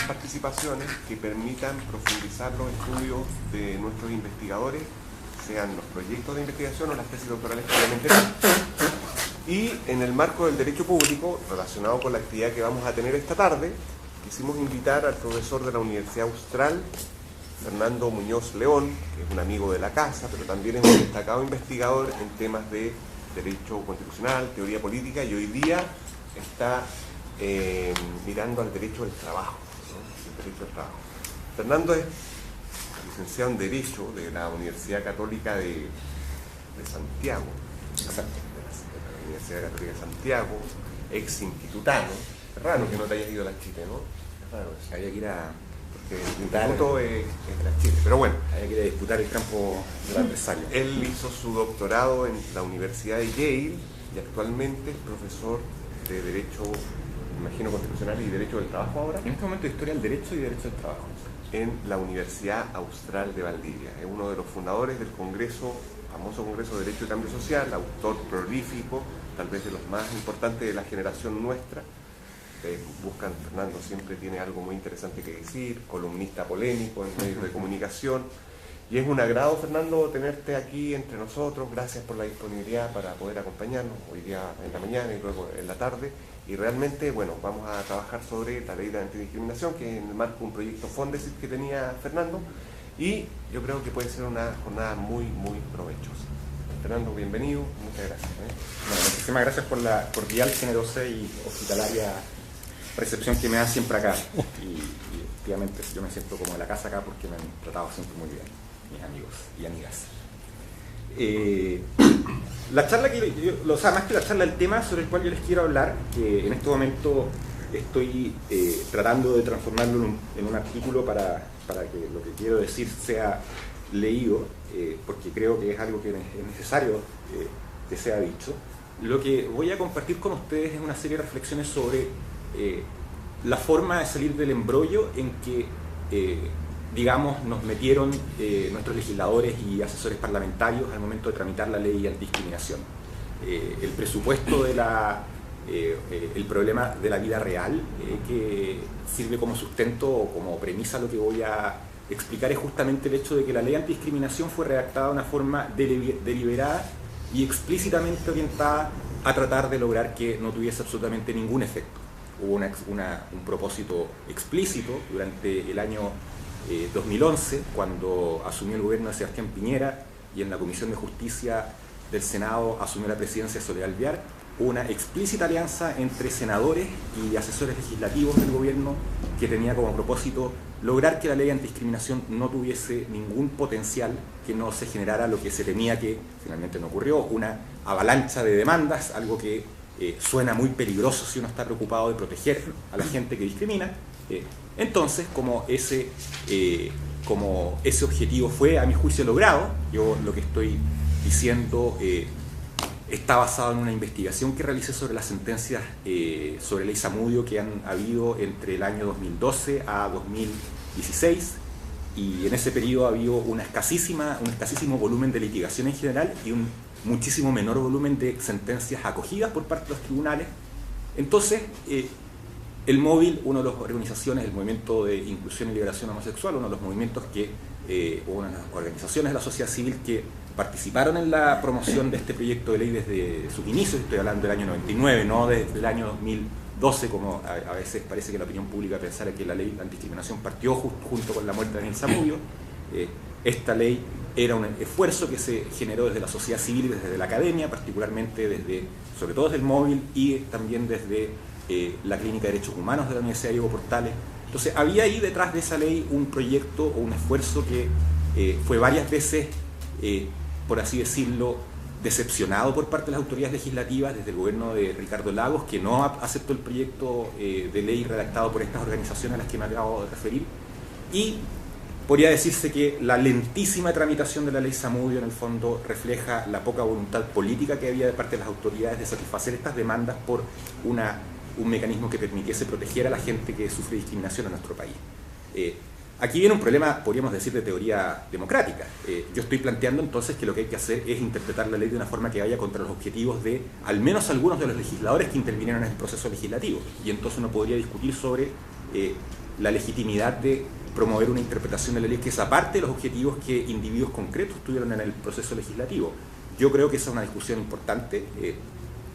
participaciones que permitan profundizar los estudios de nuestros investigadores, sean los proyectos de investigación o las tesis doctorales que obviamente no. Y en el marco del derecho público, relacionado con la actividad que vamos a tener esta tarde, quisimos invitar al profesor de la Universidad Austral, Fernando Muñoz León, que es un amigo de la casa, pero también es un destacado investigador en temas de derecho constitucional, teoría política, y hoy día está mirando al derecho del trabajo, ¿no? El derecho del trabajo. Fernando es licenciado en Derecho de la Universidad Católica de Santiago. Exacto. De la Universidad Católica de Santiago, ex institutano. Es raro que no te hayas ido a la Chile, ¿no? Es raro eso. Había que ir a... porque el instituto es de la Chile. Pero bueno, había que ir a disputar el campo del adversario. Él hizo su doctorado en la Universidad de Yale y actualmente es profesor de Derecho, me imagino, constitucional y Derecho del Trabajo ahora. En este momento, Historia del Derecho y Derecho del Trabajo. En la Universidad Austral de Valdivia. Es uno de los fundadores del Congreso, famoso Congreso de Derecho y Cambio Social, autor prolífico, tal vez de los más importantes de la generación nuestra. Buscan, Fernando siempre tiene algo muy interesante que decir, columnista polémico en medios de comunicación. Y es un agrado, Fernando, tenerte aquí entre nosotros. Gracias por la disponibilidad para poder acompañarnos hoy día en la mañana y luego en la tarde. Y realmente, bueno, vamos a trabajar sobre la ley de antidiscriminación, que es en el marco de un proyecto Fondesit que tenía Fernando, y yo creo que puede ser una jornada muy, muy provechosa. Fernando, bienvenido, muchas gracias. Bueno, muchísimas gracias por la cordial, generosa y hospitalaria recepción que me dan siempre acá. Y efectivamente yo me siento como en la casa acá porque me han tratado siempre muy bien, mis amigos y amigas. La charla más que la charla, el tema sobre el cual yo les quiero hablar, que en este momento estoy tratando de transformarlo en un artículo para que lo que quiero decir sea leído, porque creo que es algo que es necesario que sea dicho. Lo que voy a compartir con ustedes es una serie de reflexiones sobre la forma de salir del embrollo en que digamos, nos metieron nuestros legisladores y asesores parlamentarios al momento de tramitar la ley antidiscriminación. El presupuesto de el problema de la vida real que sirve como sustento o como premisa lo que voy a explicar es justamente el hecho de que la ley antidiscriminación fue redactada de una forma deliberada y explícitamente orientada a tratar de lograr que no tuviese absolutamente ningún efecto. Hubo un propósito explícito durante el año 2011, cuando asumió el gobierno de Sebastián Piñera y en la Comisión de Justicia del Senado asumió la presidencia de Soledad Alvear, una explícita alianza entre senadores y asesores legislativos del gobierno que tenía como propósito lograr que la ley antidiscriminación no tuviese ningún potencial, que no se generara lo que se temía que finalmente no ocurrió, una avalancha de demandas, algo que suena muy peligroso si uno está preocupado de proteger a la gente que discrimina. Entonces, como ese objetivo fue, a mi juicio, logrado, yo lo que estoy diciendo está basado en una investigación que realicé sobre las sentencias sobre ley Zamudio que han habido entre el año 2012 a 2016, y en ese periodo ha habido un escasísimo volumen de litigación en general y un muchísimo menor volumen de sentencias acogidas por parte de los tribunales. Entonces, el Móvil, una de las organizaciones, el Movimiento de Inclusión y Liberación Homosexual, uno de los movimientos una de las organizaciones de la sociedad civil que participaron en la promoción de este proyecto de ley desde sus inicios, estoy hablando del año 99, no desde el año 2012, como a veces parece que la opinión pública pensara que la ley de antidiscriminación partió junto con la muerte de Daniel Zamudio. Esta ley era un esfuerzo que se generó desde la sociedad civil y desde la academia, particularmente sobre todo desde el Móvil y también desde la Clínica de Derechos Humanos de la Universidad Diego Portales. Entonces había ahí detrás de esa ley un proyecto o un esfuerzo que fue varias veces, por así decirlo, decepcionado por parte de las autoridades legislativas, desde el gobierno de Ricardo Lagos, que no aceptó el proyecto de ley redactado por estas organizaciones a las que me acabo de referir, y podría decirse que la lentísima tramitación de la ley Zamudio en el fondo refleja la poca voluntad política que había de parte de las autoridades de satisfacer estas demandas por un mecanismo que permitiese proteger a la gente que sufre discriminación en nuestro país. Aquí viene un problema, podríamos decir, de teoría democrática. Yo estoy planteando entonces que lo que hay que hacer es interpretar la ley de una forma que vaya contra los objetivos de al menos algunos de los legisladores que intervinieron en el proceso legislativo. Y entonces uno podría discutir sobre la legitimidad de promover una interpretación de la ley que es aparte de los objetivos que individuos concretos tuvieron en el proceso legislativo. Yo creo que esa es una discusión importante,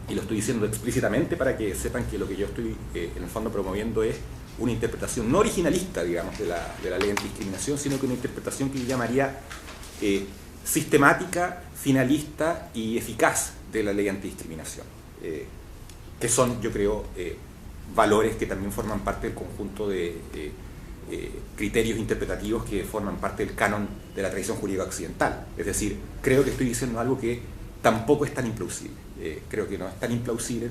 y lo estoy diciendo explícitamente para que sepan que lo que yo estoy en el fondo promoviendo es una interpretación no originalista, digamos, de la ley antidiscriminación, sino que una interpretación que yo llamaría sistemática, finalista y eficaz de la ley antidiscriminación, que son, yo creo, valores que también forman parte del conjunto de criterios interpretativos que forman parte del canon de la tradición jurídica occidental. Es decir, creo que estoy diciendo algo que tampoco es tan implausible. Creo que no es tan implausible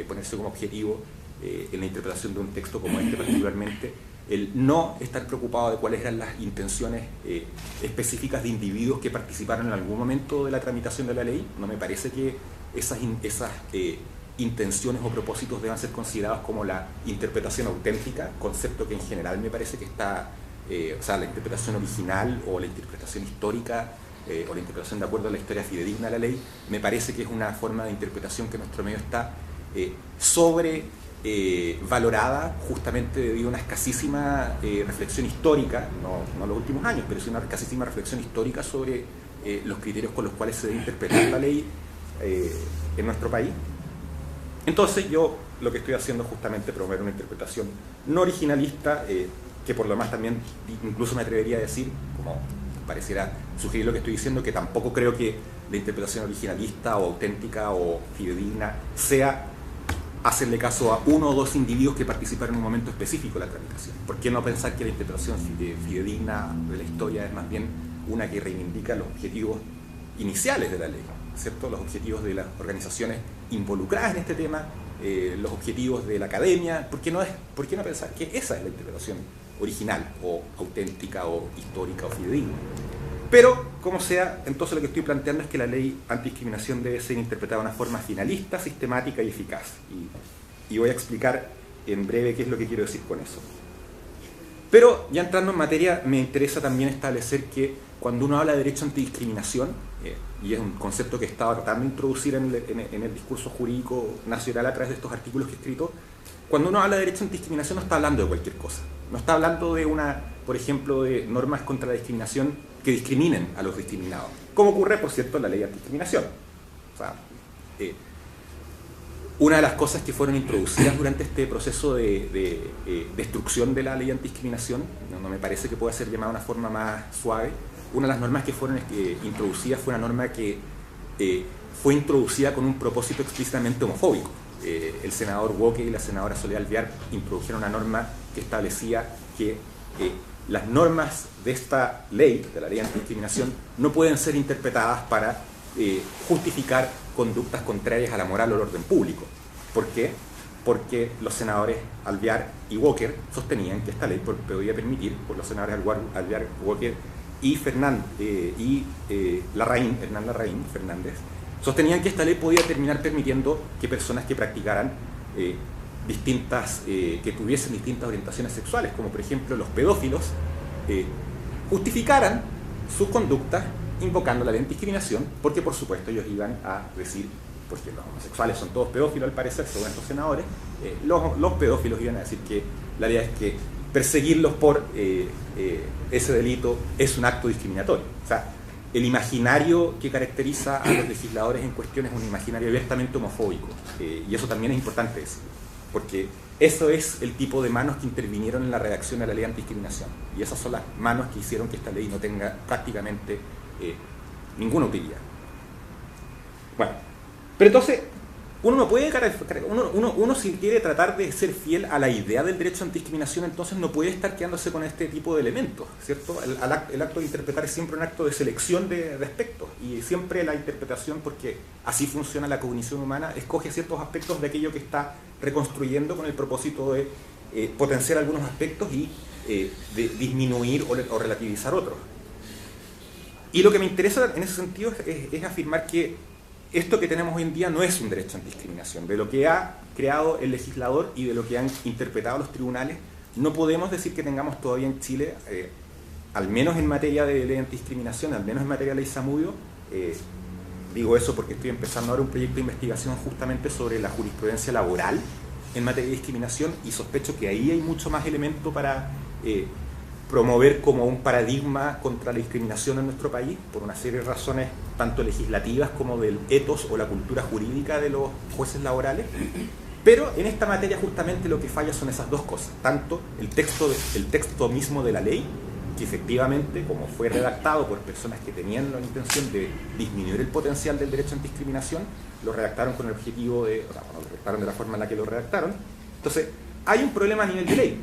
ponerse como objetivo en la interpretación de un texto como este particularmente, el no estar preocupado de cuáles eran las intenciones específicas de individuos que participaron en algún momento de la tramitación de la ley. No me parece que esas intenciones o propósitos deban ser considerados como la interpretación auténtica, concepto que en general me parece que está, o sea, la interpretación original o la interpretación histórica o la interpretación de acuerdo a la historia fidedigna de la ley, me parece que es una forma de interpretación que en nuestro medio está valorada justamente debido a una escasísima reflexión histórica, no en los últimos años, pero sí una escasísima reflexión histórica sobre los criterios con los cuales se debe interpretar la ley en nuestro país. Entonces yo lo que estoy haciendo es justamente promover una interpretación no originalista, que por lo demás también incluso me atrevería a decir, como pareciera sugerir lo que estoy diciendo, que tampoco creo que la interpretación originalista o auténtica o fidedigna sea hacerle caso a uno o dos individuos que participaron en un momento específico de la tramitación. ¿Por qué no pensar que la interpretación fidedigna de la historia es más bien una que reivindica los objetivos iniciales de la ley, ¿cierto? Los objetivos de las organizaciones involucradas en este tema, los objetivos de la academia? ¿Por qué no pensar que esa es la interpretación original o auténtica o histórica o fidedigna? Pero, como sea, entonces lo que estoy planteando es que la ley antidiscriminación debe ser interpretada de una forma finalista, sistemática y eficaz. Y voy a explicar en breve qué es lo que quiero decir con eso. Pero, ya entrando en materia, me interesa también establecer que cuando uno habla de derecho antidiscriminación, y es un concepto que estaba tratando de introducir en el discurso jurídico nacional a través de estos artículos que he escrito, cuando uno habla de derecho antidiscriminación no está hablando de cualquier cosa. No está hablando de por ejemplo, de normas contra la discriminación que discriminen a los discriminados, como ocurre, por cierto, en la ley antidiscriminación. O sea, una de las cosas que fueron introducidas durante este proceso de destrucción de la ley antidiscriminación, no me parece que pueda ser llamada de una forma más suave, una de las normas que fueron introducidas fue una norma que fue introducida con un propósito explícitamente homofóbico. El senador Walker y la senadora Soledad Alvear introdujeron una norma que establecía que las normas de esta ley, de la ley antidiscriminación, no pueden ser interpretadas para justificar conductas contrarias a la moral o al orden público. ¿Por qué? Porque los senadores Alvear y Walker sostenían que esta ley podía permitir, por los senadores Alvear, Walker y Hernán Larraín Fernández, sostenían que esta ley podía terminar permitiendo que personas que practicaran que tuviesen distintas orientaciones sexuales, como por ejemplo los pedófilos, justificaran sus conductas invocando la ley antidiscriminación, porque por supuesto ellos iban a decir, porque los homosexuales son todos pedófilos al parecer, según estos senadores, los pedófilos iban a decir que la idea es que perseguirlos por ese delito es un acto discriminatorio. O sea, el imaginario que caracteriza a los legisladores en cuestión es un imaginario abiertamente homofóbico, y eso también es importante decir, porque eso es el tipo de manos que intervinieron en la redacción de la ley antidiscriminación, y esas son las manos que hicieron que esta ley no tenga prácticamente ninguna utilidad. Bueno, pero entonces uno no puede, uno si quiere tratar de ser fiel a la idea del derecho a antidiscriminación, entonces no puede estar quedándose con este tipo de elementos, ¿cierto? El acto de interpretar es siempre un acto de selección de aspectos, y siempre la interpretación, porque así funciona la cognición humana, escoge ciertos aspectos de aquello que está reconstruyendo con el propósito de potenciar algunos aspectos y de disminuir o relativizar otros. Y lo que me interesa en ese sentido es afirmar que esto que tenemos hoy en día no es un derecho antidiscriminación. De lo que ha creado el legislador y de lo que han interpretado los tribunales, no podemos decir que tengamos todavía en Chile, al menos en materia de ley antidiscriminación, al menos en materia de ley Zamudio, digo eso porque estoy empezando ahora un proyecto de investigación justamente sobre la jurisprudencia laboral en materia de discriminación, y sospecho que ahí hay mucho más elemento para promover como un paradigma contra la discriminación en nuestro país, por una serie de razones tanto legislativas como del ethos o la cultura jurídica de los jueces laborales. Pero en esta materia justamente lo que falla son esas dos cosas, tanto el texto mismo de la ley, que efectivamente, como fue redactado por personas que tenían la intención de disminuir el potencial del derecho antidiscriminación, lo redactaron con el objetivo de, lo redactaron de la forma en la que lo redactaron. Entonces, hay un problema a nivel de ley,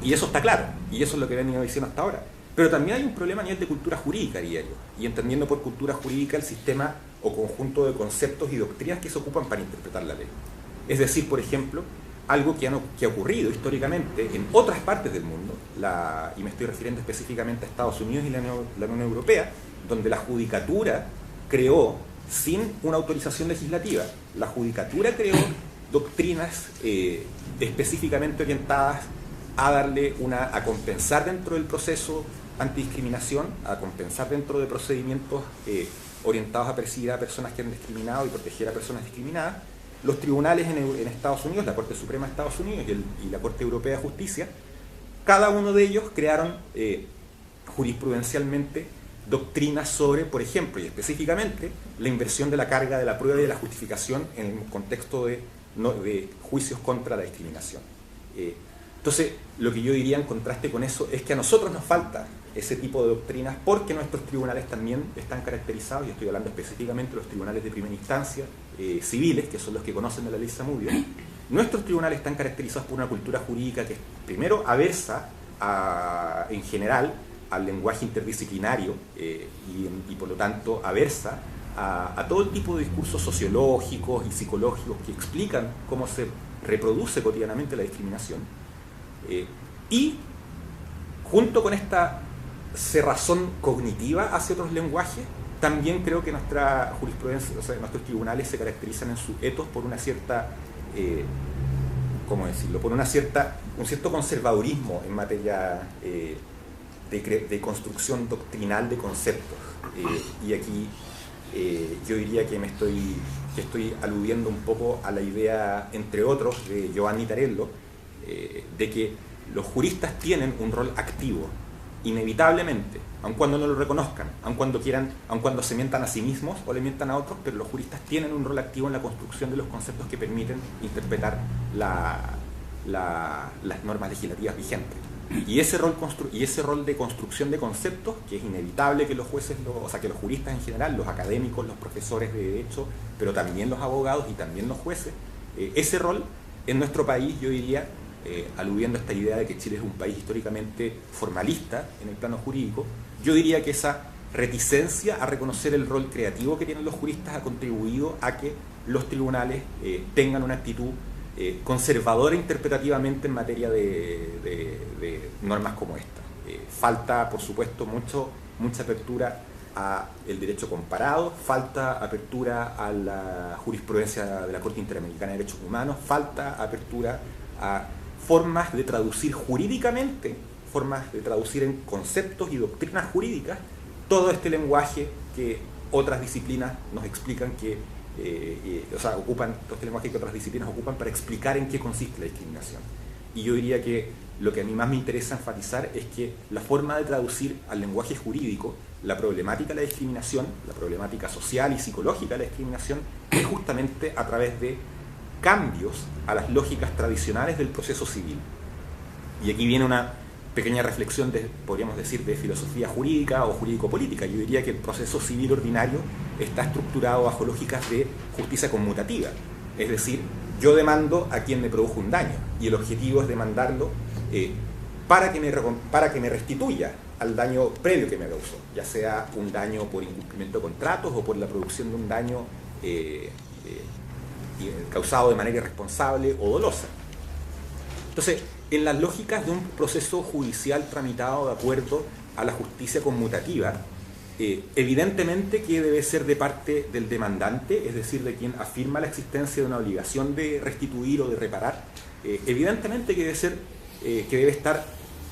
y eso está claro, y eso es lo que he venido diciendo hasta ahora. Pero también hay un problema a nivel de cultura jurídica, diría yo, y entendiendo por cultura jurídica el sistema o conjunto de conceptos y doctrinas que se ocupan para interpretar la ley. Es decir, por ejemplo, algo que ha ocurrido históricamente en otras partes del mundo, y me estoy refiriendo específicamente a Estados Unidos y la Unión Europea, donde la judicatura creó, sin una autorización legislativa, la judicatura creó doctrinas específicamente orientadas a compensar dentro del proceso antidiscriminación, a compensar dentro de procedimientos orientados a perseguir a personas que han discriminado y proteger a personas discriminadas. Los tribunales en Estados Unidos, la Corte Suprema de Estados Unidos y la Corte Europea de Justicia, cada uno de ellos crearon jurisprudencialmente doctrinas sobre, por ejemplo, y específicamente, la inversión de la carga de la prueba y de la justificación en el contexto de juicios contra la discriminación. Entonces, lo que yo diría en contraste con eso es que a nosotros nos falta ese tipo de doctrinas porque nuestros tribunales también están caracterizados, y estoy hablando específicamente de los tribunales de primera instancia civiles, que son los que conocen de la ley Zamudio. Nuestros tribunales están caracterizados por una cultura jurídica que es, primero, aversa en general al lenguaje interdisciplinario y por lo tanto aversa a todo el tipo de discursos sociológicos y psicológicos que explican cómo se reproduce cotidianamente la discriminación. Y junto con esta cerrazón cognitiva hacia otros lenguajes, también creo que nuestra jurisprudencia, o sea, nuestros tribunales se caracterizan en su ethos por una cierta, ¿cómo decirlo?, por un cierto conservadurismo en materia de construcción doctrinal de conceptos. Y aquí yo diría que estoy aludiendo un poco a la idea, entre otros, de Giovanni Tarello, de que los juristas tienen un rol activo, inevitablemente, aun cuando no lo reconozcan, aun cuando se mientan a sí mismos o le mientan a otros, pero los juristas tienen un rol activo en la construcción de los conceptos que permiten interpretar las normas legislativas vigentes. Y ese rol de construcción de conceptos, que es inevitable que los jueces, que los juristas en general, los académicos, los profesores de derecho, pero también los abogados y también los jueces, ese rol en nuestro país, yo diría, aludiendo a esta idea de que Chile es un país históricamente formalista en el plano jurídico, yo diría que esa reticencia a reconocer el rol creativo que tienen los juristas ha contribuido a que los tribunales tengan una actitud conservadora interpretativamente en materia de normas como esta. Falta, por supuesto, mucha apertura al derecho comparado, falta apertura a la jurisprudencia de la Corte Interamericana de Derechos Humanos, falta apertura a formas de traducir jurídicamente, formas de traducir en conceptos y doctrinas jurídicas todo este lenguaje que otras disciplinas nos explican ocupan, todo este lenguaje que otras disciplinas ocupan para explicar en qué consiste la discriminación. Y yo diría que lo que a mí más me interesa enfatizar es que la forma de traducir al lenguaje jurídico la problemática de la discriminación, la problemática social y psicológica de la discriminación, es justamente a través de cambios a las lógicas tradicionales del proceso civil. Y aquí viene una pequeña reflexión, podríamos decir, de filosofía jurídica o jurídico-política. Yo diría que el proceso civil ordinario está estructurado bajo lógicas de justicia conmutativa. Es decir, yo demando a quien me produjo un daño y el objetivo es demandarlo para que me restituya al daño previo que me causó, ya sea un daño por incumplimiento de contratos o por la producción de un daño causado de manera irresponsable o dolosa. Entonces, en las lógicas de un proceso judicial tramitado de acuerdo a la justicia conmutativa, evidentemente que debe ser de parte del demandante, es decir, de quien afirma la existencia de una obligación de restituir o de reparar, evidentemente que debe estar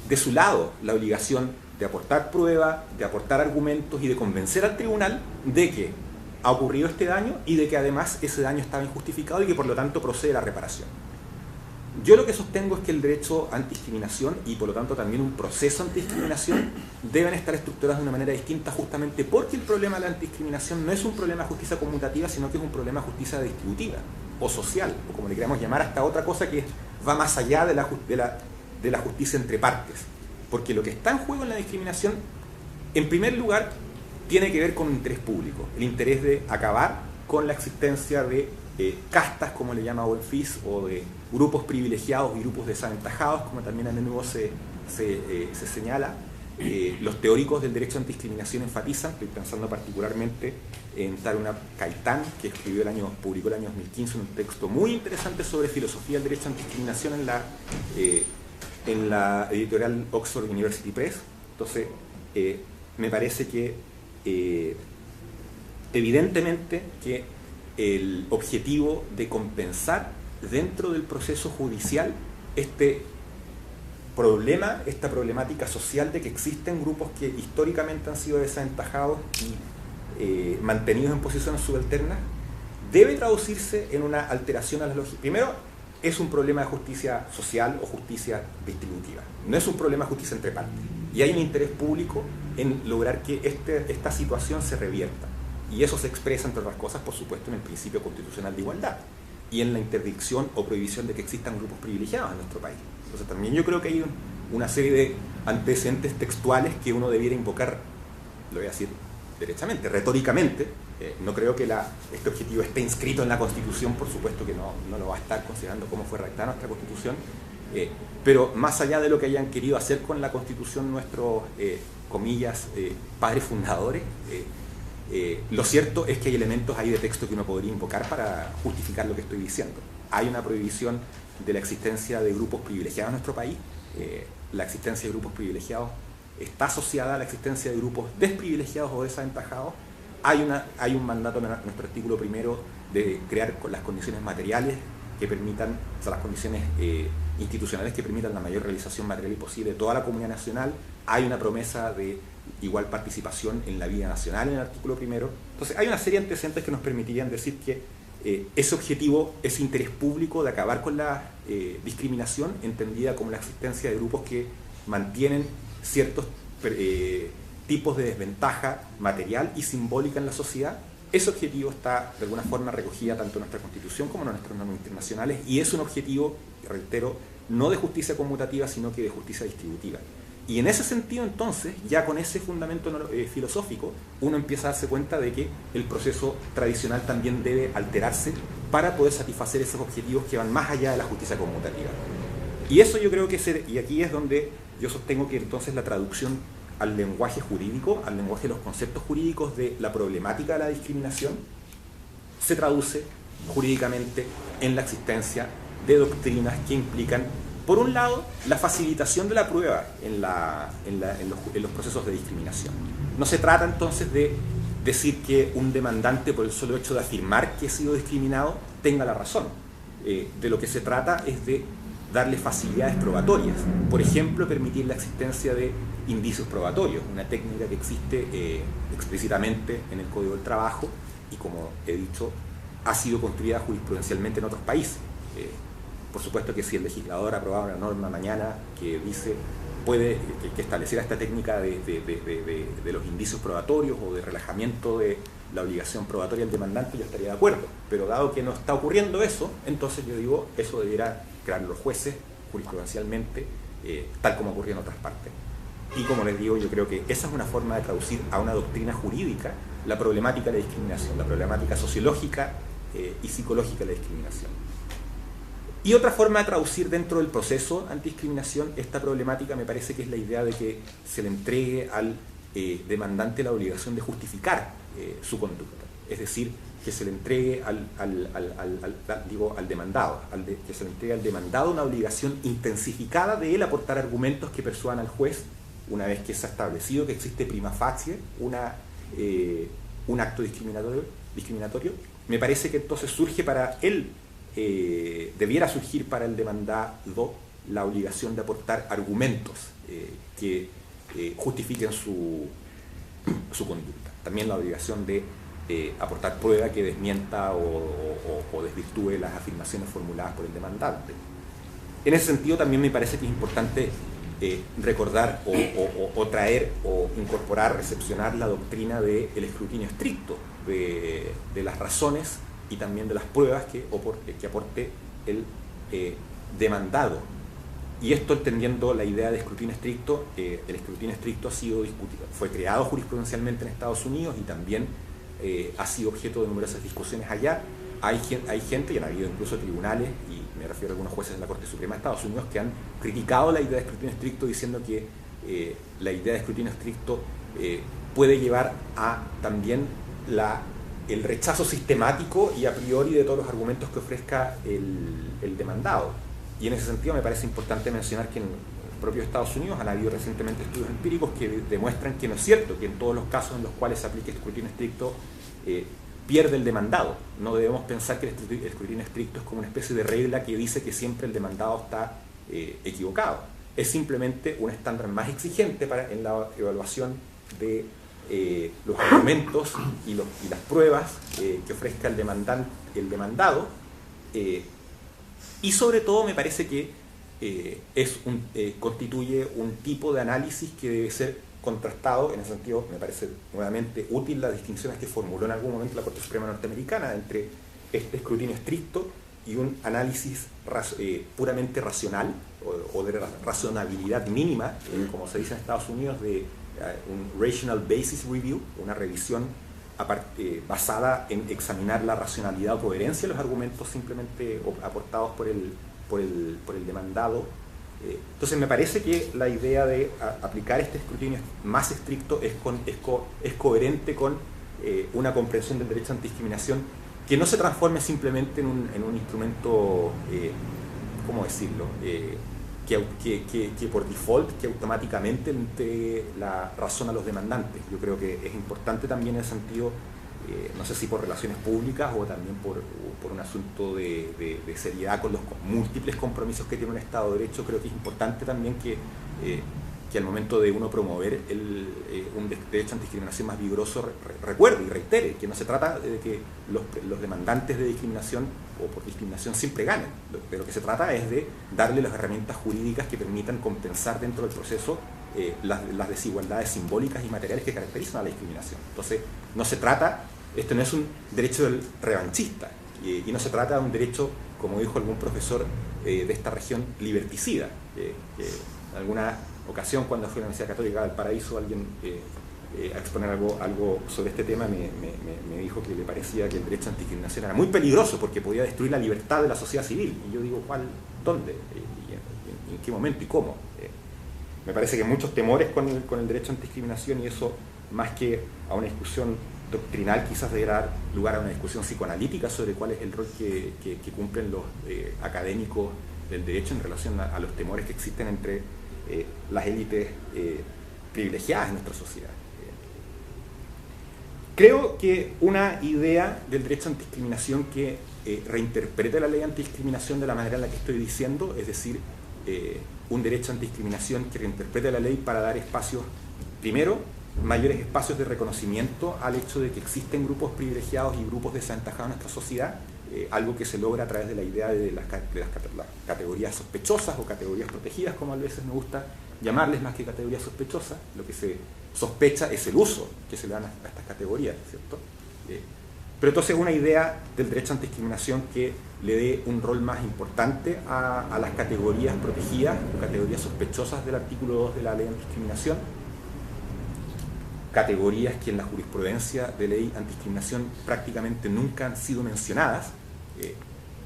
de su lado la obligación de aportar prueba, de aportar argumentos y de convencer al tribunal de que ha ocurrido este daño y de que además ese daño estaba injustificado y que por lo tanto procede la reparación. Yo lo que sostengo es que el derecho antidiscriminación y por lo tanto también un proceso antidiscriminación deben estar estructurados de una manera distinta, justamente porque el problema de la antidiscriminación no es un problema de justicia conmutativa, sino que es un problema de justicia distributiva o social, o como le queramos llamar, hasta otra cosa que va más allá de la justicia entre partes. Porque lo que está en juego en la discriminación, en primer lugar, tiene que ver con un interés público, el interés de acabar con la existencia de castas, como le llama Wolfis, o de grupos privilegiados y grupos desaventajados, como también a menudo se señala. Los teóricos del derecho antidiscriminación enfatizan, estoy pensando particularmente en Taruna Caitán, que publicó el año 2015 un texto muy interesante sobre filosofía del derecho antidiscriminación en la editorial Oxford University Press. Entonces, me parece que evidentemente que el objetivo de compensar dentro del proceso judicial esta problemática social de que existen grupos que históricamente han sido desaventajados y mantenidos en posiciones subalternas, debe traducirse en una alteración a las lógicas. Primero, es un problema de justicia social o justicia distributiva, no es un problema de justicia entre partes. Y hay un interés público en lograr que esta situación se revierta. Y eso se expresa, entre otras cosas, por supuesto, en el principio constitucional de igualdad y en la interdicción o prohibición de que existan grupos privilegiados en nuestro país. Entonces también yo creo que hay una serie de antecedentes textuales que uno debiera invocar, lo voy a decir derechamente, retóricamente. No creo que este objetivo esté inscrito en la Constitución, por supuesto que no lo va a estar, considerando cómo fue redactada nuestra Constitución, pero más allá de lo que hayan querido hacer con la Constitución nuestros, comillas, padres fundadores, lo cierto es que hay elementos ahí de texto que uno podría invocar para justificar lo que estoy diciendo. Hay una prohibición de la existencia de grupos privilegiados en nuestro país. La existencia de grupos privilegiados está asociada a la existencia de grupos desprivilegiados o desaventajados. Hay un mandato en nuestro artículo primero de crear las condiciones materiales que permitan, o sea, las condiciones institucionales que permitan la mayor realización material posible de toda la comunidad nacional. Hay una promesa de igual participación en la vida nacional en el artículo primero. Entonces hay una serie de antecedentes que nos permitirían decir que ese objetivo, ese interés público de acabar con la discriminación, entendida como la existencia de grupos que mantienen ciertos tipos de desventaja material y simbólica en la sociedad, ese objetivo está de alguna forma recogida tanto en nuestra Constitución como en nuestras normas internacionales, y es un objetivo, reitero, no de justicia conmutativa, sino que de justicia distributiva. Y en ese sentido, entonces, ya con ese fundamento filosófico, uno empieza a darse cuenta de que el proceso tradicional también debe alterarse para poder satisfacer esos objetivos que van más allá de la justicia conmutativa. Y eso yo creo que y aquí es donde yo sostengo que entonces la traducción al lenguaje jurídico, al lenguaje de los conceptos jurídicos de la problemática de la discriminación, se traduce jurídicamente en la existencia de doctrinas que implican, por un lado, la facilitación de la prueba en los procesos de discriminación. No se trata entonces de decir que un demandante, por el solo hecho de afirmar que ha sido discriminado, tenga la razón. De lo que se trata es de darle facilidades probatorias. Por ejemplo, permitir la existencia de indicios probatorios, una técnica que existe explícitamente en el Código del Trabajo y, como he dicho, ha sido construida jurisprudencialmente en otros países. Por supuesto que si el legislador aprobara una norma mañana que dice que estableciera esta técnica de los indicios probatorios o de relajamiento de la obligación probatoria del demandante, yo estaría de acuerdo. Pero dado que no está ocurriendo eso, entonces yo digo, eso debiera crear los jueces jurisprudencialmente, tal como ocurrió en otras partes. Y como les digo, yo creo que esa es una forma de traducir a una doctrina jurídica la problemática de la discriminación, la problemática sociológica y psicológica de la discriminación. Y otra forma de traducir dentro del proceso antidiscriminación esta problemática me parece que es la idea de que se le entregue al demandante la obligación de justificar su conducta. Es decir, que se le entregue al demandado, que se le entregue al demandado una obligación intensificada de él aportar argumentos que persuadan al juez, una vez que se ha establecido que existe prima facie un acto discriminatorio. Me parece que entonces surge para él, debiera surgir para el demandado la obligación de aportar argumentos que justifiquen su conducta. También la obligación de aportar prueba que desmienta o desvirtúe las afirmaciones formuladas por el demandante. En ese sentido también me parece que es importante recordar o traer o incorporar, recepcionar la doctrina del escrutinio estricto de las razones y también de las pruebas que aporte el demandado. Y esto entendiendo la idea de escrutinio estricto. El escrutinio estricto ha sido discutido, fue creado jurisprudencialmente en Estados Unidos y también ha sido objeto de numerosas discusiones allá. Hay gente, y han habido incluso tribunales, y me refiero a algunos jueces de la Corte Suprema de Estados Unidos, que han criticado la idea de escrutinio estricto diciendo que la idea de escrutinio estricto puede llevar a también el rechazo sistemático y a priori de todos los argumentos que ofrezca el demandado. Y en ese sentido me parece importante mencionar que en el propio Estados Unidos han habido recientemente estudios empíricos que demuestran que no es cierto, que en todos los casos en los cuales se aplique escrutinio estricto pierde el demandado. No debemos pensar que el escrutinio estricto es como una especie de regla que dice que siempre el demandado está equivocado. Es simplemente un estándar más exigente en la evaluación de los argumentos y las pruebas que ofrezca el demandado, y sobre todo me parece que constituye un tipo de análisis que debe ser contrastado. En ese sentido me parece nuevamente útil las distinciones que formuló en algún momento la Corte Suprema norteamericana entre este escrutinio estricto y un análisis puramente racional o de razonabilidad mínima, como se dice en Estados Unidos, de un rational basis review, una revisión basada en examinar la racionalidad o coherencia de los argumentos simplemente aportados por el demandado. Entonces me parece que la idea de aplicar este escrutinio más estricto es coherente con una comprensión del derecho a antidiscriminación que no se transforme simplemente en un instrumento, ¿cómo decirlo?, que por default, que automáticamente entre la razón a los demandantes. Yo creo que es importante también en ese sentido, no sé si por relaciones públicas o también por un asunto de seriedad con los múltiples compromisos que tiene un Estado de Derecho. Creo que es importante también que al momento de uno promover un derecho a antidiscriminación más vigoroso recuerde y reitere que no se trata de que los demandantes de discriminación o por discriminación siempre ganen. De lo que se trata es de darle las herramientas jurídicas que permitan compensar dentro del proceso las desigualdades simbólicas y materiales que caracterizan a la discriminación. Entonces, esto no es un derecho revanchista y no se trata de un derecho, como dijo algún profesor de esta región, liberticida. En alguna ocasión, cuando fui a la Universidad Católica del Paraíso, alguien a exponer algo sobre este tema me dijo que le parecía que el derecho a antidiscriminación era muy peligroso porque podía destruir la libertad de la sociedad civil. Y yo digo, ¿dónde? ¿Y en qué momento y cómo? Me parece que hay muchos temores con el derecho a antidiscriminación, y eso, más que a una discusión doctrinal, quizás deberá dar lugar a una discusión psicoanalítica sobre cuál es el rol que cumplen los académicos del derecho en relación a los temores que existen entre las élites privilegiadas en nuestra sociedad. Creo que una idea del derecho a antidiscriminación que reinterprete la ley antidiscriminación de la manera en la que estoy diciendo, es decir, un derecho a antidiscriminación que reinterprete la ley para dar espacios, primero, mayores espacios de reconocimiento al hecho de que existen grupos privilegiados y grupos desaventajados en nuestra sociedad, algo que se logra a través de la idea de las categorías sospechosas o categorías protegidas, como a veces me gusta llamarles, más que categorías sospechosas. Lo que se sospecha es el uso que se le dan a estas categorías, ¿cierto? Pero entonces una idea del derecho a antidiscriminación que le dé un rol más importante a las categorías protegidas o categorías sospechosas del artículo 2 de la ley antidiscriminación, categorías que en la jurisprudencia de ley antidiscriminación prácticamente nunca han sido mencionadas.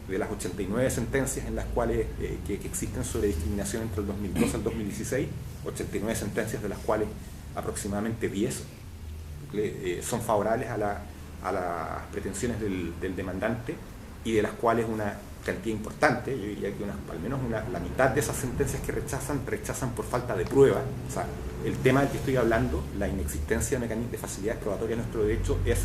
De las 89 sentencias en las cuales que existen sobre discriminación entre el 2002 al 2016, 89 sentencias de las cuales aproximadamente 10 son favorables a las pretensiones del demandante, y de las cuales una cantidad importante, yo diría que al menos la mitad de esas sentencias que rechazan por falta de prueba. O sea, el tema del que estoy hablando, la inexistencia de facilidades probatorias en nuestro derecho, es,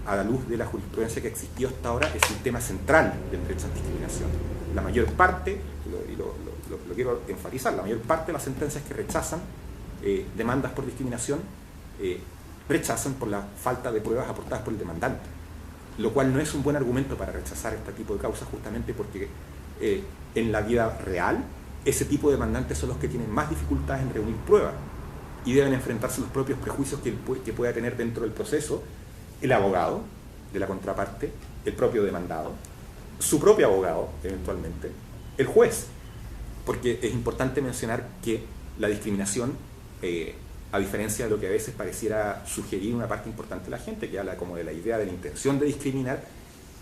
a la luz de la jurisprudencia que ha existido hasta ahora, es el tema central del derecho a antidiscriminación. La mayor parte, y lo quiero enfatizar, la mayor parte de las sentencias que rechazan demandas por discriminación rechazan por la falta de pruebas aportadas por el demandante, lo cual no es un buen argumento para rechazar este tipo de causas, justamente porque en la vida real ese tipo de demandantes son los que tienen más dificultades en reunir pruebas y deben enfrentarse a los propios prejuicios que pueda tener dentro del proceso el abogado de la contraparte, el propio demandado, su propio abogado, eventualmente, el juez. Porque es importante mencionar que la discriminación, a diferencia de lo que a veces pareciera sugerir una parte importante de la gente, que habla como de la idea de la intención de discriminar,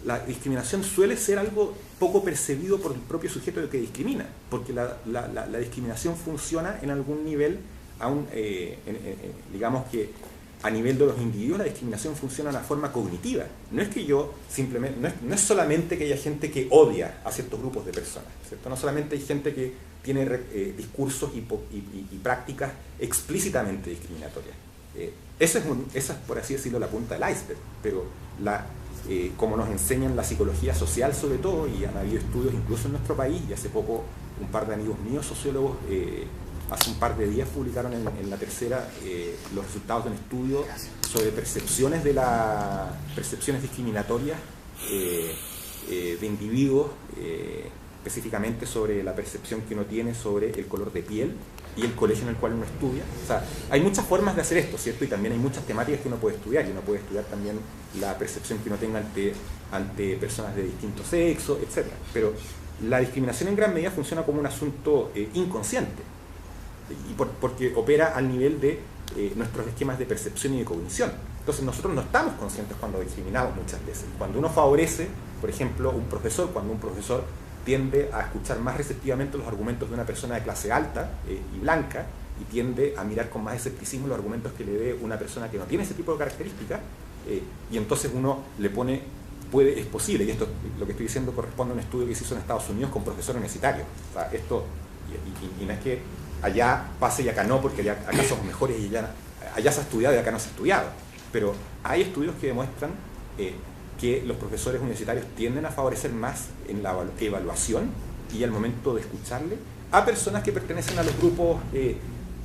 la discriminación suele ser algo poco percibido por el propio sujeto que discrimina, porque la discriminación funciona en algún nivel, digamos que a nivel de los individuos la discriminación funciona de una forma cognitiva. No es que yo simplemente, no es solamente que haya gente que odia a ciertos grupos de personas, ¿cierto? No solamente hay gente que tiene discursos y prácticas explícitamente discriminatorias. Esa es, por así decirlo, la punta del iceberg, pero como nos enseñan la psicología social sobre todo, y han habido estudios incluso en nuestro país, y hace poco un par de amigos míos sociólogos hace un par de días publicaron en La Tercera los resultados de un estudio sobre percepciones discriminatorias de individuos, específicamente sobre la percepción que uno tiene sobre el color de piel y el colegio en el cual uno estudia. O sea, hay muchas formas de hacer esto, ¿cierto? Y también hay muchas temáticas que uno puede estudiar, y uno puede estudiar también la percepción que uno tenga ante personas de distinto sexo, etc. Pero la discriminación en gran medida funciona como un asunto inconsciente, y porque opera al nivel de nuestros esquemas de percepción y de cognición. Entonces nosotros no estamos conscientes cuando discriminamos muchas veces. Cuando uno favorece, por ejemplo, cuando un profesor tiende a escuchar más receptivamente los argumentos de una persona de clase alta y blanca, y tiende a mirar con más escepticismo los argumentos que le dé una persona que no tiene ese tipo de características, y entonces uno le pone, es posible, y esto lo que estoy diciendo corresponde a un estudio que se hizo en Estados Unidos con profesores universitarios. O sea, esto, y no es que allá pase y acá no, porque acá somos mejores y allá se ha estudiado y acá no se ha estudiado. Pero hay estudios que demuestran que los profesores universitarios tienden a favorecer más en la evaluación y al momento de escucharle a personas que pertenecen a los grupos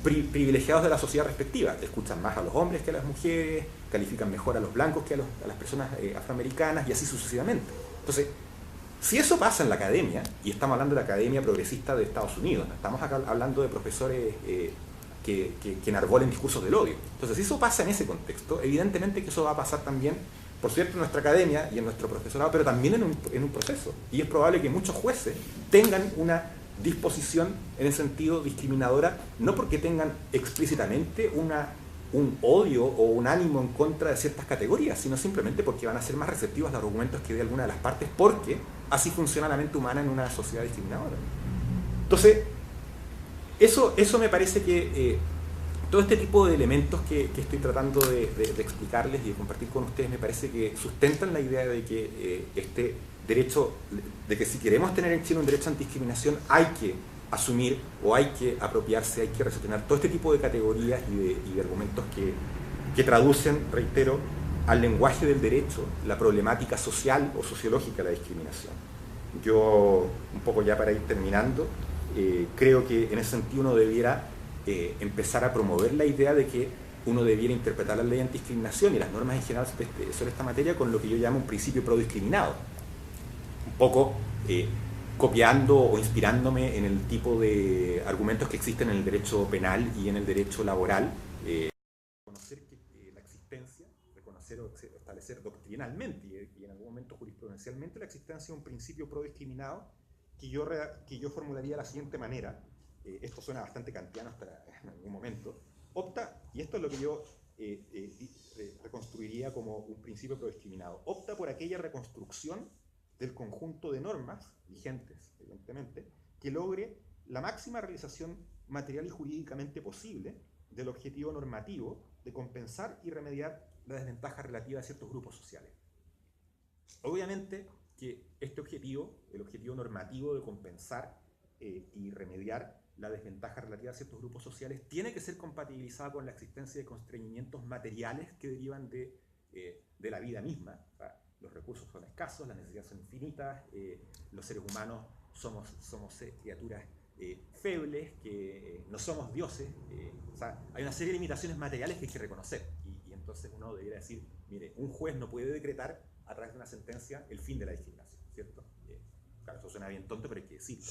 privilegiados de la sociedad respectiva. Escuchan más a los hombres que a las mujeres, califican mejor a los blancos que a las personas afroamericanas, y así sucesivamente. Entonces, si eso pasa en la academia, y estamos hablando de la academia progresista de Estados Unidos, no estamos acá hablando de profesores que enarbolen discursos del odio. Entonces, si eso pasa en ese contexto, evidentemente que eso va a pasar también, por cierto, en nuestra academia y en nuestro profesorado, pero también en un proceso. Y es probable que muchos jueces tengan una disposición en el sentido discriminadora, no porque tengan explícitamente un odio o un ánimo en contra de ciertas categorías, sino simplemente porque van a ser más receptivos a los argumentos que dé alguna de las partes, porque así funciona la mente humana en una sociedad discriminadora. Entonces, eso me parece que todo este tipo de elementos que estoy tratando de explicarles y de compartir con ustedes, me parece que sustentan la idea de que este derecho, de que si queremos tener en Chile un derecho antidiscriminación, hay que asumir o hay que apropiarse, hay que recepcionar todo este tipo de categorías y de argumentos que traducen, reitero, al lenguaje del derecho la problemática social o sociológica de la discriminación. Yo, un poco ya para ir terminando, creo que en ese sentido uno debiera empezar a promover la idea de que uno debiera interpretar la ley antidiscriminación y las normas en general sobre esta materia con lo que yo llamo un principio pro-discriminado. Un poco copiando o inspirándome en el tipo de argumentos que existen en el derecho penal y en el derecho laboral. Reconocer la existencia, reconocer o establecer doctrinalmente y en algún momento jurisprudencialmente la existencia de un principio pro-discriminado que yo formularía de la siguiente manera. Esto suena bastante kantiano hasta en algún momento. Opta, y esto es lo que yo reconstruiría como un principio pro-discriminado, opta por aquella reconstrucción del conjunto de normas vigentes, evidentemente, que logre la máxima realización material y jurídicamente posible del objetivo normativo de compensar y remediar la desventaja relativa a ciertos grupos sociales. Obviamente que este objetivo, el objetivo normativo de compensar y remediar la desventaja relativa a ciertos grupos sociales, tiene que ser compatibilizado con la existencia de constreñimientos materiales que derivan de la vida misma. O sea, los recursos son escasos, las necesidades son infinitas, los seres humanos somos criaturas febles, que no somos dioses. O sea, hay una serie de limitaciones materiales que hay que reconocer, y entonces uno debería decir, mire, un juez no puede decretar a través de una sentencia el fin de la discriminación, ¿cierto? Claro, eso suena bien tonto, pero hay que decirlo.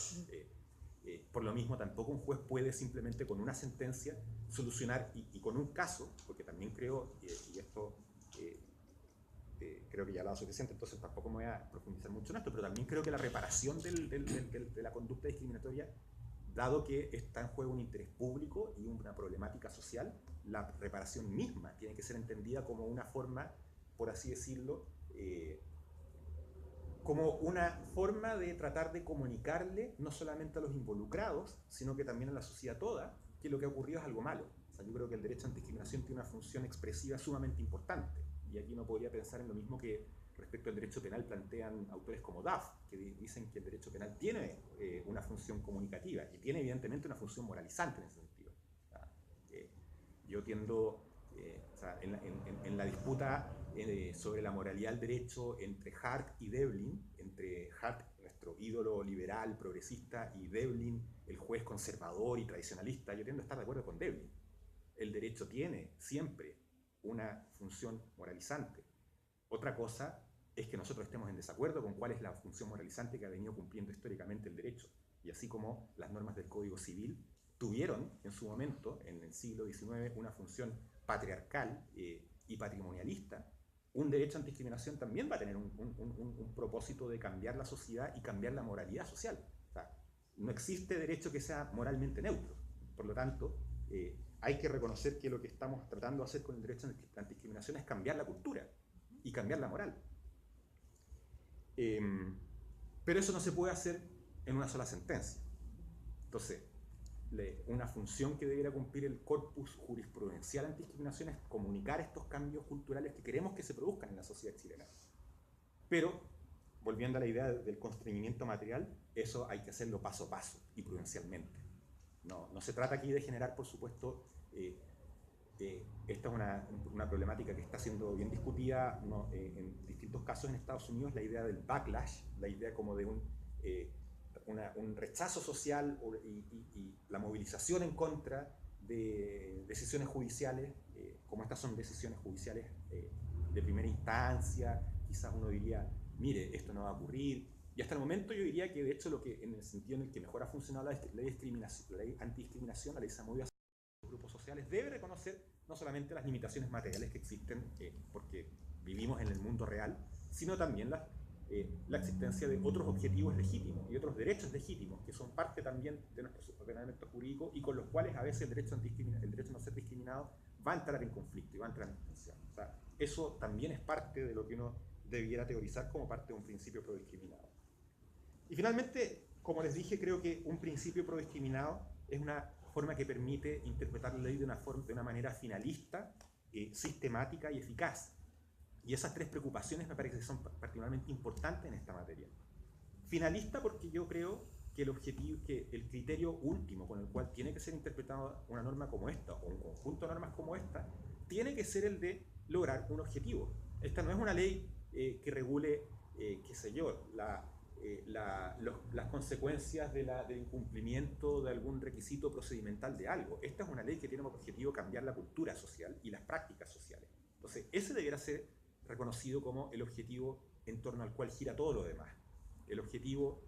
Por lo mismo, tampoco un juez puede simplemente con una sentencia solucionar y con un caso, porque también creo, y esto creo que ya ha hablado suficiente, entonces tampoco me voy a profundizar mucho en esto, pero también creo que la reparación de la conducta discriminatoria, dado que está en juego un interés público y una problemática social, la reparación misma tiene que ser entendida como una forma, por así decirlo, como una forma de tratar de comunicarle no solamente a los involucrados, sino que también a la sociedad toda, que lo que ha ocurrido es algo malo. O sea, yo creo que el derecho a antidiscriminación tiene una función expresiva sumamente importante. Y aquí no podría pensar en lo mismo que respecto al derecho penal plantean autores como Duff, que dicen que el derecho penal tiene una función comunicativa y tiene evidentemente una función moralizante en ese sentido. O sea, yo tiendo, o sea, en la disputa sobre la moralidad del derecho entre Hart y Devlin, entre Hart, nuestro ídolo liberal, progresista, y Devlin, el juez conservador y tradicionalista, yo tiendo a estar de acuerdo con Devlin. El derecho tiene siempre una función moralizante. Otra cosa es que nosotros estemos en desacuerdo con cuál es la función moralizante que ha venido cumpliendo históricamente el derecho. Y así como las normas del Código Civil tuvieron en su momento, en el siglo XIX, una función patriarcal y patrimonialista, un derecho antidiscriminación también va a tener un propósito de cambiar la sociedad y cambiar la moralidad social. O sea, no existe derecho que sea moralmente neutro. Por lo tanto, hay que reconocer que lo que estamos tratando de hacer con el derecho a antidiscriminación es cambiar la cultura y cambiar la moral. Pero eso no se puede hacer en una sola sentencia. Entonces, una función que debiera cumplir el corpus jurisprudencial antidiscriminación es comunicar estos cambios culturales que queremos que se produzcan en la sociedad chilena. Pero, volviendo a la idea del constreñimiento material, eso hay que hacerlo paso a paso y prudencialmente. No se trata aquí de generar, por supuesto, esta es una problemática que está siendo bien discutida en distintos casos en Estados Unidos, la idea del backlash, la idea como de un rechazo social y la movilización en contra de decisiones judiciales, como estas son decisiones judiciales de primera instancia, quizás uno diría, mire, esto no va a ocurrir, y hasta el momento yo diría que de hecho en el sentido en el que mejor ha funcionado la ley antidiscriminación, la ley Zamudio, los grupos sociales, debe reconocer no solamente las limitaciones materiales que existen porque vivimos en el mundo real, sino también la existencia de otros objetivos legítimos y otros derechos legítimos que son parte también de nuestro ordenamiento jurídico y con los cuales a veces el derecho a no ser discriminado va a entrar en conflicto y va a entrar en tensión. O sea, eso también es parte de lo que uno debiera teorizar como parte de un principio prodiscriminado. Y finalmente, como les dije, creo que un principio prodiscriminado es una forma que permite interpretar la ley de una manera finalista, sistemática y eficaz. Y esas tres preocupaciones me parece que son particularmente importantes en esta materia. Finalista porque yo creo que el criterio último con el cual tiene que ser interpretada una norma como esta, o un conjunto de normas como esta, tiene que ser el de lograr un objetivo. Esta no es una ley que regule, qué sé yo, las consecuencias del incumplimiento de algún requisito procedimental de algo. Esta es una ley que tiene como objetivo cambiar la cultura social y las prácticas sociales. Entonces, ese debería ser reconocido como el objetivo en torno al cual gira todo lo demás. El objetivo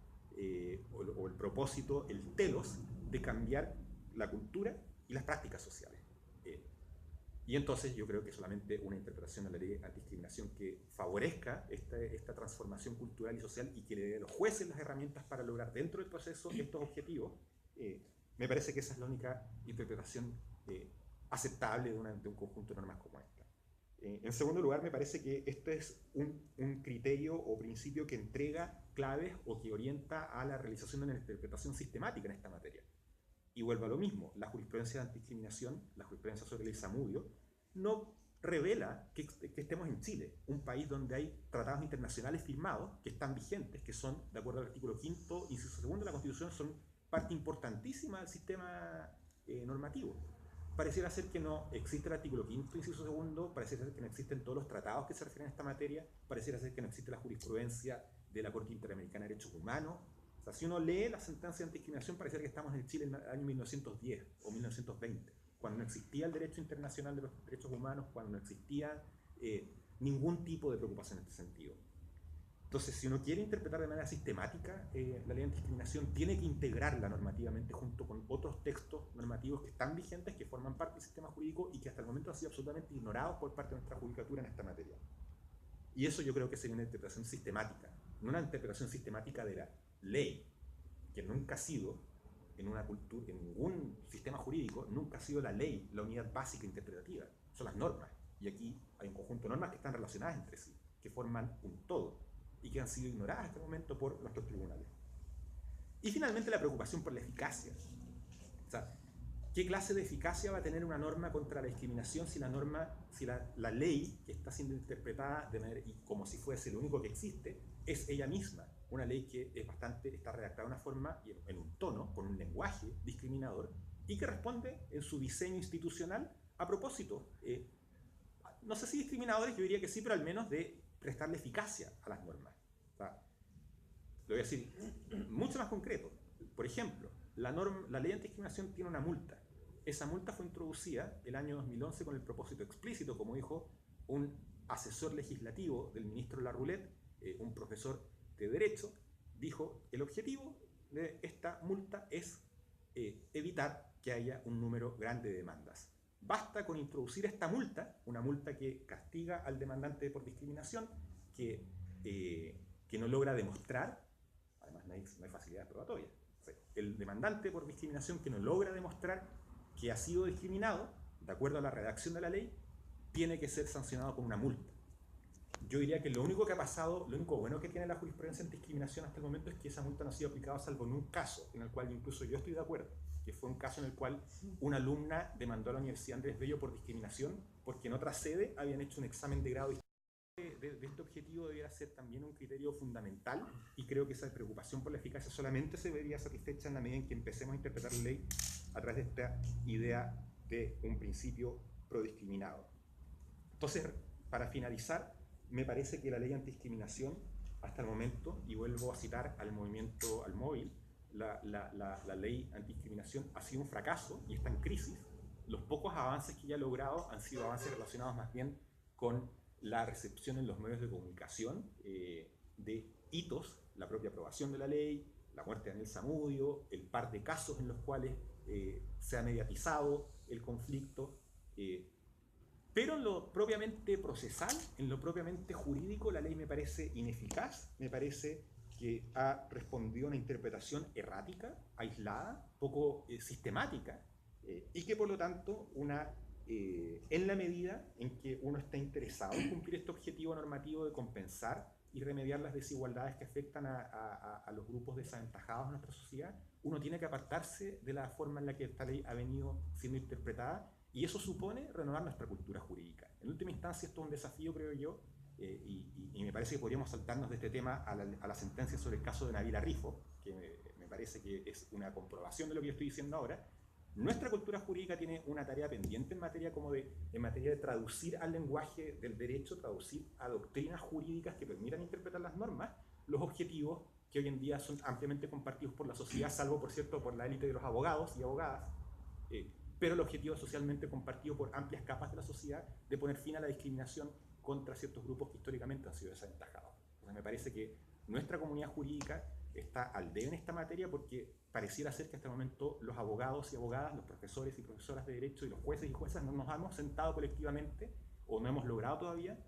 o el propósito, el telos de cambiar la cultura y las prácticas sociales. Y entonces yo creo que solamente una interpretación de la ley antidiscriminación que favorezca esta transformación cultural y social y que le dé a los jueces las herramientas para lograr dentro del proceso estos objetivos, me parece que esa es la única interpretación aceptable de un conjunto de normas como esta. En segundo lugar, me parece que este es un criterio o principio que entrega claves o que orienta a la realización de una interpretación sistemática en esta materia. Y vuelvo a lo mismo, la jurisprudencia de antidiscriminación, la jurisprudencia sobre ley Zamudio, no revela que estemos en Chile, un país donde hay tratados internacionales firmados que están vigentes, que son, de acuerdo al artículo 5º, inciso 2 de la Constitución, son parte importantísima del sistema normativo. Pareciera ser que no existe el artículo 5º, inciso 2, pareciera ser que no existen todos los tratados que se refieren a esta materia, pareciera ser que no existe la jurisprudencia de la Corte Interamericana de Derechos Humanos. O sea, si uno lee la sentencia de antidiscriminación, pareciera que estamos en Chile en el año 1910 o 1920, cuando no existía el derecho internacional de los derechos humanos, cuando no existía ningún tipo de preocupación en este sentido. Entonces, si uno quiere interpretar de manera sistemática la ley antidiscriminación, tiene que integrarla normativamente junto con otros textos normativos que están vigentes, que forman parte del sistema jurídico y que hasta el momento han sido absolutamente ignorados por parte de nuestra judicatura en esta materia. Y eso yo creo que sería una interpretación sistemática, no una interpretación sistemática de la ley, que nunca ha sido, en una cultura, en ningún sistema jurídico, nunca ha sido la ley la unidad básica interpretativa, son las normas. Y aquí hay un conjunto de normas que están relacionadas entre sí, que forman un todo, y que han sido ignoradas hasta el momento por nuestros tribunales. Y finalmente la preocupación por la eficacia. O sea, ¿qué clase de eficacia va a tener una norma contra la discriminación si la ley que está siendo interpretada de manera, y como si fuese lo único que existe, es ella misma? Una ley que está redactada de una forma y en un tono, con un lenguaje discriminador, y que responde en su diseño institucional a propósito, no sé si discriminadores, yo diría que sí, pero al menos de prestarle eficacia a las normas. O sea, lo voy a decir mucho más concreto. Por ejemplo, la ley antidiscriminación tiene una multa. Esa multa fue introducida el año 2011 con el propósito explícito, como dijo un asesor legislativo del ministro Larroulet, un profesor de Derecho, dijo: el objetivo de esta multa es evitar que haya un número grande de demandas. Basta con introducir esta multa, una multa que castiga al demandante por discriminación, que no logra demostrar, además no hay facilidad probatoria, o sea, el demandante por discriminación que no logra demostrar que ha sido discriminado, de acuerdo a la redacción de la ley, tiene que ser sancionado con una multa. Yo diría que lo único que ha pasado, lo único bueno que tiene la jurisprudencia en discriminación hasta el momento es que esa multa no ha sido aplicada salvo en un caso, en el cual incluso yo estoy de acuerdo, que fue un caso en el cual una alumna demandó a la Universidad Andrés Bello por discriminación porque en otra sede habían hecho un examen de grado de este objetivo debiera ser también un criterio fundamental, y creo que esa preocupación por la eficacia solamente se vería satisfecha en la medida en que empecemos a interpretar la ley a través de esta idea de un principio prodiscriminado. Entonces, para finalizar, me parece que la ley antidiscriminación hasta el momento, y vuelvo a citar al movimiento Al Móvil, la ley antidiscriminación ha sido un fracaso y está en crisis. Los pocos avances que ya ha logrado han sido avances relacionados más bien con la recepción en los medios de comunicación de hitos, la propia aprobación de la ley, la muerte de Daniel Zamudio, el par de casos en los cuales se ha mediatizado el conflicto, pero en lo propiamente procesal, en lo propiamente jurídico, la ley me parece ineficaz, me parece que ha respondido a una interpretación errática, aislada, poco sistemática, y que por lo tanto en la medida en que uno está interesado en cumplir este objetivo normativo de compensar y remediar las desigualdades que afectan a los grupos desaventajados en nuestra sociedad, uno tiene que apartarse de la forma en la que esta ley ha venido siendo interpretada, y eso supone renovar nuestra cultura jurídica. En última instancia, esto es un desafío, creo yo, y me parece que podríamos saltarnos de este tema a la sentencia sobre el caso de Nabila Rifo, que me parece que es una comprobación de lo que yo estoy diciendo ahora. Nuestra cultura jurídica tiene una tarea pendiente en materia de traducir al lenguaje del derecho, traducir a doctrinas jurídicas que permitan interpretar las normas, los objetivos que hoy en día son ampliamente compartidos por la sociedad, salvo, por cierto, por la élite de los abogados y abogadas, pero el objetivo es socialmente compartido por amplias capas de la sociedad de poner fin a la discriminación contra ciertos grupos que históricamente han sido desaventajados. Entonces me parece que nuestra comunidad jurídica está al debe en esta materia, porque pareciera ser que hasta el momento los abogados y abogadas, los profesores y profesoras de derecho y los jueces y juezas no nos hemos sentado colectivamente, o no hemos logrado todavía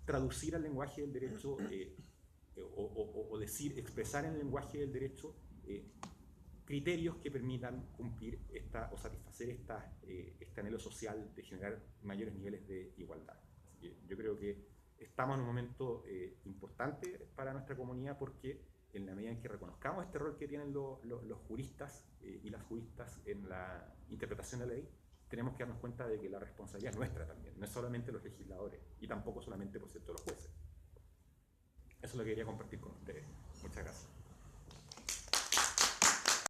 traducir al lenguaje del derecho o expresar en el lenguaje del derecho criterios que permitan cumplir o satisfacer este anhelo social de generar mayores niveles de igualdad. Así que yo creo que estamos en un momento importante para nuestra comunidad, porque en la medida en que reconozcamos este rol que tienen los juristas y las juristas en la interpretación de la ley, tenemos que darnos cuenta de que la responsabilidad es nuestra también, no es solamente los legisladores y tampoco solamente, por cierto, los jueces. Eso es lo que quería compartir con ustedes. Muchas gracias.